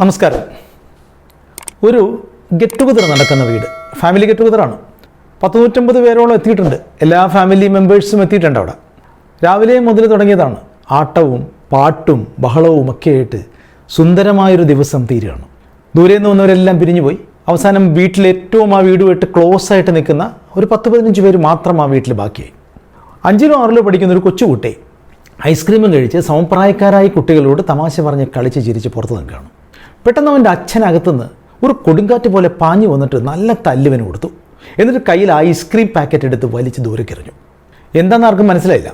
നമസ്കാരം. ഒരു get together നടക്കുന്ന വീട്, ഫാമിലി ഗെറ്റ് ടുഗദറാണ്. 150 പേരോളം എത്തിയിട്ടുണ്ട്. എല്ലാ ഫാമിലി മെമ്പേഴ്സും എത്തിയിട്ടുണ്ട് അവിടെ. രാവിലെ മുതൽ തുടങ്ങിയതാണ്. ആട്ടവും പാട്ടും ബഹളവും ഒക്കെ ആയിട്ട് സുന്ദരമായൊരു ദിവസം തീരുകയാണ്. ദൂരെ നിന്ന് വന്നവരെല്ലാം പിരിഞ്ഞുപോയി. അവസാനം വീട്ടിൽ ഏറ്റവും ആ വീടുമായിട്ട് ക്ലോസ് ആയിട്ട് നിൽക്കുന്ന ഒരു 10-15 പേര് മാത്രം ആ വീട്ടിൽ ബാക്കിയായി. 5-ലോ 6-ലോ പഠിക്കുന്ന ഒരു കൊച്ചുകുട്ടി ഐസ്ക്രീമും കഴിച്ച് സമപ്രായക്കാരായ കുട്ടികളോട് തമാശ പറഞ്ഞ് കളിച്ച് ചിരിച്ച് പുറത്ത് നിൽക്കുകയാണ്. പെട്ടെന്ന് അവൻ്റെ അച്ഛനകത്തുനിന്ന് ഒരു കൊടുങ്കാറ്റ് പോലെ പാഞ്ഞു വന്നിട്ട് നല്ല തല്ലുവിന് കൊടുത്തു. എന്നിട്ട് കയ്യിൽ ഐസ്ക്രീം പാക്കറ്റ് എടുത്ത് വലിച്ച് ദൂരേക്കെറിഞ്ഞു. എന്താണെന്ന് ആർക്കും മനസ്സിലായില്ല.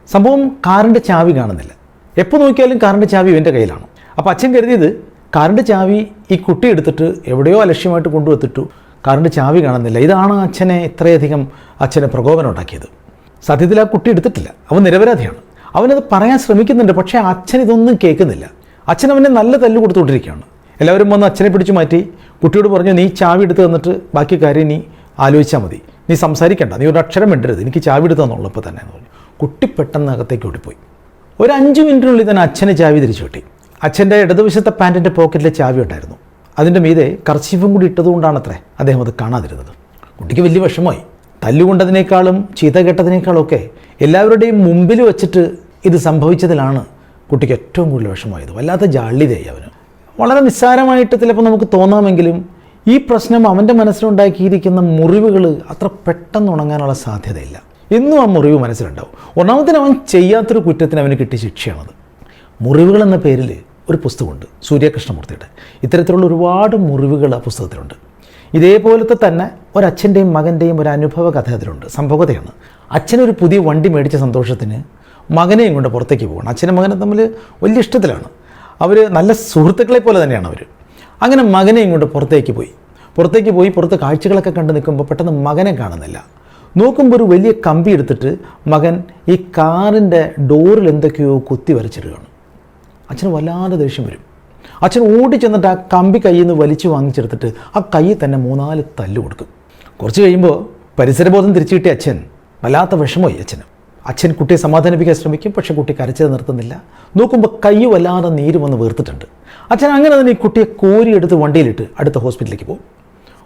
സംഭവം കാറിൻ്റെ ചാവി കാണുന്നില്ല. എപ്പോൾ നോക്കിയാലും കാറിൻ്റെ ചാവി ഇവൻ്റെ കയ്യിലാണ്. അപ്പോൾ അച്ഛൻ കരുതിയത് കാറിൻ്റെ ചാവി ഈ കുട്ടി എടുത്തിട്ട് എവിടെയോ അലക്ഷ്യമായിട്ട് കൊണ്ടുവന്നിട്ടു. കാറിൻ്റെ ചാവി കാണുന്നില്ല. ഇതാണ് ഇത്രയധികം പ്രകോപനം ഉണ്ടാക്കിയത്. സത്യത്തിൽ ആ കുട്ടി എടുത്തിട്ടില്ല. അവൻ നിരപരാധിയാണ്. അവനത് പറയാൻ ശ്രമിക്കുന്നുണ്ട്. പക്ഷേ അച്ഛൻ ഇതൊന്നും കേൾക്കുന്നില്ല. അച്ഛൻ അവനെ നല്ല തല്ല് കൊടുത്തുകൊണ്ടിരിക്കുകയാണ്. എല്ലാവരും വന്ന് അച്ഛനെ പിടിച്ചു മാറ്റി കുട്ടിയോട് പറഞ്ഞു, നീ ചാവി എടുത്ത് തന്നിട്ട് ബാക്കി കാര്യം നീ ആലോചിച്ചാൽ മതി, നീ സംസാരിക്കണ്ട, നീ ഒരു അക്ഷരം മിണ്ടരുത്, എനിക്ക് ചാവി എടുത്ത് തന്നുള്ളൂ ഇപ്പോൾ തന്നെ എന്ന് പറഞ്ഞു. കുട്ടി പെട്ടെന്ന് അകത്തേക്ക് ഓടിപ്പോയി. ഒരു 5 മിനിറ്റിനുള്ളിൽ തന്നെ അച്ഛന് ചാവി തിരിച്ചു കിട്ടി. അച്ഛൻ്റെ ഇടതുവശത്തെ പാൻറ്റിൻ്റെ പോക്കറ്റിലെ ചാവി ഉണ്ടായിരുന്നു. അതിൻ്റെ മീതെ കർച്ചീഫും കൂടി ഇട്ടതുകൊണ്ടാണത്രേ അദ്ദേഹം അത് കാണാതിരുന്നത്. കുട്ടിക്ക് വലിയ വിഷമമായി. തല്ലുകൊണ്ടതിനേക്കാളും ചീത്ത കേട്ടതിനേക്കാളും ഒക്കെ എല്ലാവരുടെയും മുമ്പിൽ വെച്ചിട്ട് ഇത് സംഭവിച്ചതിലാണ് കുട്ടിക്ക് ഏറ്റവും കൂടുതൽ വിഷമമായത്. വല്ലാത്ത ജാള്യതയായി അവന്. വളരെ നിസ്സാരമായിട്ട് ചിലപ്പോൾ നമുക്ക് തോന്നാമെങ്കിലും ഈ പ്രശ്നം അവൻ്റെ മനസ്സിലുണ്ടാക്കിയിരിക്കുന്ന മുറിവുകൾ അത്ര പെട്ടെന്ന് ഉണങ്ങാനുള്ള സാധ്യതയില്ല. എന്നും ആ മുറിവ് മനസ്സിലുണ്ടാവും. ഒന്നാമത്തിന് അവൻ ചെയ്യാത്തൊരു കുറ്റത്തിന് അവന് കിട്ടിയ ശിക്ഷയാണത്. മുറിവുകൾ എന്ന പേരിൽ ഒരു പുസ്തകമുണ്ട്, സൂര്യകൃഷ്ണമൂർത്തിയുടെ. ഇത്തരത്തിലുള്ള ഒരുപാട് മുറിവുകൾ ആ പുസ്തകത്തിലുണ്ട്. ഇതേപോലത്തെ തന്നെ ഒരച്ഛൻ്റെയും മകൻ്റെയും ഒരു അനുഭവ കഥ അതിലുണ്ട്. സംഭവകഥയാണ്. അച്ഛനൊരു പുതിയ വണ്ടി മേടിച്ച സന്തോഷത്തിന് മകനെയും കൊണ്ട് പുറത്തേക്ക് പോകണം. അച്ഛനും മകനും തമ്മിൽ വലിയ ഇഷ്ടത്തിലാണ്. അവർ നല്ല സുഹൃത്തുക്കളെ പോലെ തന്നെയാണ് അവർ. അങ്ങനെ മകനെയും കൊണ്ട് പുറത്തേക്ക് പോയി പുറത്ത് കാഴ്ചകളൊക്കെ കണ്ട് നിൽക്കുമ്പോൾ പെട്ടെന്ന് മകനെ കാണുന്നില്ല. നോക്കുമ്പോൾ ഒരു വലിയ കമ്പി എടുത്തിട്ട് മകൻ ഈ കാറിൻ്റെ ഡോറിൽ എന്തൊക്കെയോ കുത്തി വരച്ചിടുകയാണ്. അച്ഛന് വല്ലാതെ ദേഷ്യം വരും. അച്ഛൻ ഓടി ചെന്നിട്ട് ആ കമ്പി കയ്യിൽ നിന്ന് വലിച്ചു വാങ്ങിച്ചെടുത്തിട്ട് ആ കയ്യിൽ തന്നെ 3-4 തല്ല് കൊടുക്കും. കുറച്ച് കഴിയുമ്പോൾ പരിസരബോധം തിരിച്ചു കിട്ടിയ അച്ഛൻ വല്ലാത്ത വിഷമമായി അച്ഛന്. അച്ഛൻ കുട്ടിയെ സമാധാനിപ്പിക്കാൻ ശ്രമിക്കും. പക്ഷേ കുട്ടി കരച്ചത് നിർത്തുന്നില്ല. നോക്കുമ്പോൾ കൈ വല്ലാതെ നീര് വന്ന് വീർത്തിട്ടുണ്ട്. അച്ഛൻ അങ്ങനെ തന്നെ ഈ കുട്ടിയെ കോരിയെടുത്ത് വണ്ടിയിലിട്ട് അടുത്ത ഹോസ്പിറ്റലിലേക്ക് പോകും.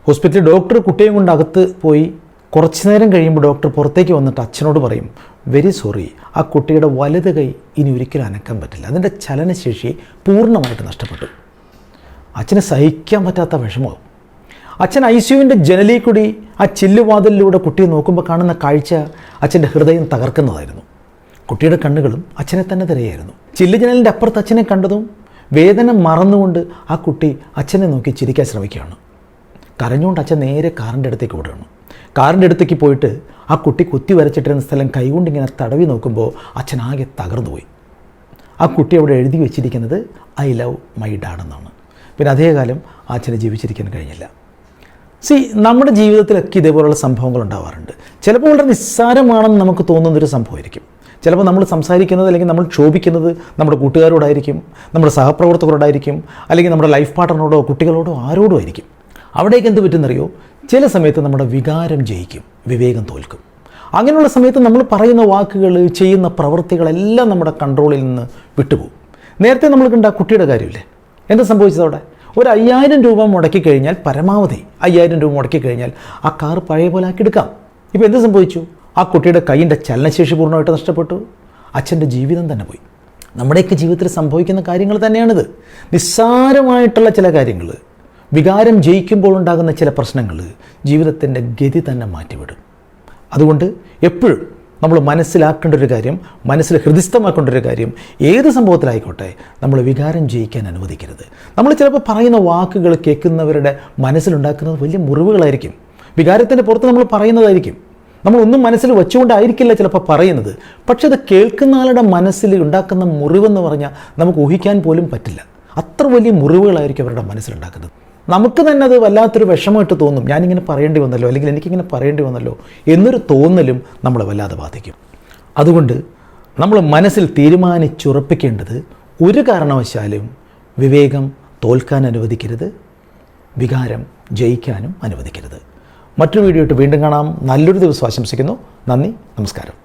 ഹോസ്പിറ്റലിൽ ഡോക്ടർ കുട്ടിയും കൊണ്ട് അകത്ത് പോയി. കുറച്ച് നേരം കഴിയുമ്പോൾ ഡോക്ടർ പുറത്തേക്ക് വന്നിട്ട് അച്ഛനോട് പറയും, വെരി സോറി, ആ കുട്ടിയുടെ വലത് കൈ ഇനി ഒരിക്കലും അനക്കാൻ പറ്റില്ല, അതിൻ്റെ ചലനശേഷി പൂർണ്ണമായിട്ട് നഷ്ടപ്പെട്ടു. അച്ഛന് സഹിക്കാൻ പറ്റാത്ത വിഷമവും. അച്ഛൻ ICUവിൻ്റെ ജനലിൽ കൂടി ആ ചില്ലുവാതിലിലൂടെ കുട്ടിയെ നോക്കുമ്പോൾ കാണുന്ന കാഴ്ച അച്ഛൻ്റെ ഹൃദയം തകർക്കുന്നതായിരുന്നു. കുട്ടിയുടെ കണ്ണുകളും അച്ഛനെ തന്നെ തിരയായിരുന്നു. ചില്ല് ജനലിൻ്റെ അപ്പുറത്ത് അച്ഛനെ കണ്ടതും വേദന മറന്നുകൊണ്ട് ആ കുട്ടി അച്ഛനെ നോക്കി ചിരിക്കാൻ ശ്രമിക്കുകയാണ്. കരഞ്ഞുകൊണ്ട് അച്ഛൻ നേരെ കാറിൻ്റെ അടുത്തേക്ക് ഓടുകയാണ്. കാറിൻ്റെ അടുത്തേക്ക് പോയിട്ട് ആ കുട്ടി കുത്തി വരച്ചിട്ടിരുന്ന സ്ഥലം കൈകൊണ്ടിങ്ങനെ തടവി നോക്കുമ്പോൾ അച്ഛൻ ആകെ തകർന്നുപോയി. ആ കുട്ടി അവിടെ എഴുതി വെച്ചിരിക്കുന്നത് ഐ ലവ് മൈ ഡാഡ് എന്നാണ്. പിന്നെ അധികകാലം ആ അച്ഛനെ ജീവിച്ചിരിക്കാൻ കഴിഞ്ഞില്ല. നമ്മുടെ ജീവിതത്തിലൊക്കെ ഇതേപോലുള്ള സംഭവങ്ങൾ ഉണ്ടാവാറുണ്ട്. ചിലപ്പോൾ വളരെ നിസ്സാരമാണെന്ന് നമുക്ക് തോന്നുന്നൊരു സംഭവമായിരിക്കും. ചിലപ്പോൾ നമ്മൾ സംസാരിക്കുന്നത് അല്ലെങ്കിൽ നമ്മൾ ക്ഷോഭിക്കുന്നത് നമ്മുടെ കൂട്ടുകാരോടായിരിക്കും, നമ്മുടെ സഹപ്രവർത്തകരോടായിരിക്കും, അല്ലെങ്കിൽ നമ്മുടെ ലൈഫ് പാർട്ട്ണറോടോ കുട്ടികളോടോ ആരോടോ ആയിരിക്കും. അവിടേക്ക് എന്ത് പറ്റുന്നറിയോ? ചില സമയത്ത് നമ്മുടെ വികാരം ജയിക്കും, വിവേകം തോൽക്കും. അങ്ങനെയുള്ള സമയത്ത് നമ്മൾ പറയുന്ന വാക്കുകൾ, ചെയ്യുന്ന പ്രവൃത്തികളെല്ലാം നമ്മുടെ കൺട്രോളിൽ നിന്ന് വിട്ടുപോകും. നേരത്തെ നമ്മൾ കണ്ട ആ കുട്ടിയുടെ കാര്യമില്ലേ, എന്താ സംഭവിച്ചതവിടെ? ഒരു 5000 രൂപ മുടക്കി കഴിഞ്ഞാൽ, പരമാവധി 5000 രൂപ മുടക്കി കഴിഞ്ഞാൽ ആ കാർ പഴയ പോലെ ആക്കിയെടുക്കാം. ഇപ്പോൾ എന്ത് സംഭവിച്ചു? ആ കുട്ടിയുടെ കൈയിൻ്റെ ചലനശേഷി പൂർണ്ണമായിട്ട് നഷ്ടപ്പെട്ടു. അച്ഛൻ്റെ ജീവിതം തന്നെ പോയി. നമ്മുടെയൊക്കെ ജീവിതത്തിൽ സംഭവിക്കുന്ന കാര്യങ്ങൾ തന്നെയാണിത്. നിസ്സാരമായിട്ടുള്ള ചില കാര്യങ്ങൾ, വികാരം ജയിക്കുമ്പോൾ ഉണ്ടാകുന്ന ചില പ്രശ്നങ്ങൾ ജീവിതത്തിൻ്റെ ഗതി തന്നെ മാറ്റിവിടും. അതുകൊണ്ട് എപ്പോഴും നമ്മൾ മനസ്സിലാക്കേണ്ട ഒരു കാര്യം, മനസ്സിൽ ഹൃദിസ്ഥമാക്കേണ്ട ഒരു കാര്യം, ഏത് സംഭവത്തിലായിക്കോട്ടെ നമ്മൾ വികാരം ജയിക്കാൻ അനുവദിക്കരുത്. നമ്മൾ ചിലപ്പോൾ പറയുന്ന വാക്കുകൾ കേൾക്കുന്നവരുടെ മനസ്സിലുണ്ടാക്കുന്നത് വലിയ മുറിവുകളായിരിക്കും. വികാരത്തിൻ്റെ പുറത്ത് നമ്മൾ പറയുന്നതായിരിക്കും. നമ്മളൊന്നും മനസ്സിൽ വെച്ചുകൊണ്ടായിരിക്കില്ല ചിലപ്പോൾ പറയുന്നത്. പക്ഷെ അത് കേൾക്കുന്ന ആളുടെ മനസ്സിൽ ഉണ്ടാക്കുന്ന മുറിവെന്ന് പറഞ്ഞാൽ നമുക്ക് ഊഹിക്കാൻ പോലും പറ്റില്ല. അത്ര വലിയ മുറിവുകളായിരിക്കും അവരുടെ മനസ്സിലുണ്ടാക്കുന്നത്. നമുക്ക് തന്നെ അത് വല്ലാത്തൊരു വിഷമമായിട്ട് തോന്നും. ഞാനിങ്ങനെ പറയേണ്ടി വന്നല്ലോ, അല്ലെങ്കിൽ എനിക്കിങ്ങനെ പറയേണ്ടി വന്നല്ലോ എന്നൊരു തോന്നലും നമ്മളെ വല്ലാതെ ബാധിക്കും. അതുകൊണ്ട് നമ്മൾ മനസ്സിൽ തീരുമാനിച്ചുറപ്പിക്കേണ്ടത്, ഒരു കാരണവശാലും വിവേകം തോൽക്കാൻ അനുവദിക്കരുത്, വികാരം ജയിക്കാനും അനുവദിക്കരുത്. മറ്റൊരു വീഡിയോ ആയിട്ട് വീണ്ടും കാണാം. നല്ലൊരു ദിവസം ആശംസിക്കുന്നു. നന്ദി, നമസ്കാരം.